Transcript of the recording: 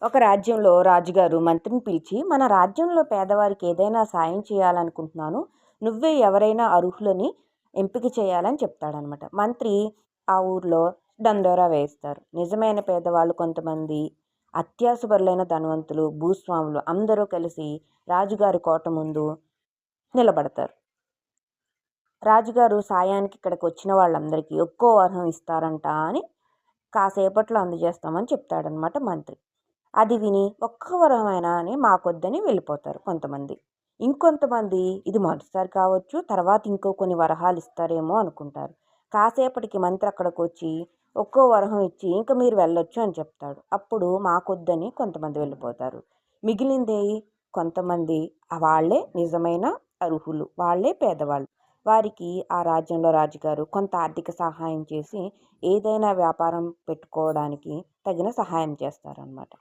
ఒక రాజ్యంలో రాజుగారు మంత్రిని పిలిచి, మన రాజ్యంలో పేదవారికి ఏదైనా సాయం చేయాలనుకుంటున్నాను, నువ్వే ఎవరైనా అర్హులని ఎంపిక చేయాలని చెప్తాడనమాట. మంత్రి ఆ ఊర్లో దండోరా వేస్తారు. నిజమైన పేదవాళ్ళు కొంతమంది, అత్యాసపరులైన ధనవంతులు, భూస్వాములు అందరూ కలిసి రాజుగారి కోట ముందు నిలబడతారు. రాజుగారు సాయానికి ఇక్కడికి వచ్చిన వాళ్ళందరికీ ఒక్కో వరహం ఇస్తారంట అని కాసేపట్లో అందజేస్తామని చెప్తాడనమాట మంత్రి. అది విని ఒక్క వరమైనా అని మాకొద్దని వెళ్ళిపోతారు కొంతమంది. ఇంకొంతమంది ఇది మొదటిసారి కావచ్చు, తర్వాత ఇంకో కొన్ని వరహాలు ఇస్తారేమో అనుకుంటారు. కాసేపటికి మంత్రి అక్కడికొచ్చి ఒక్కో వరహం ఇచ్చి ఇంక మీరు వెళ్ళొచ్చు అని చెప్తాడు. అప్పుడు మాకొద్దని కొంతమంది వెళ్ళిపోతారు. మిగిలింది కొంతమంది వాళ్ళే నిజమైన అర్హులు. వాళ్ళే పేదవాళ్ళు. వారికి ఆ రాజ్యంలో రాజుగారు కొంత ఆర్థిక సహాయం చేసి ఏదైనా వ్యాపారం పెట్టుకోవడానికి తగిన సహాయం చేస్తారనమాట.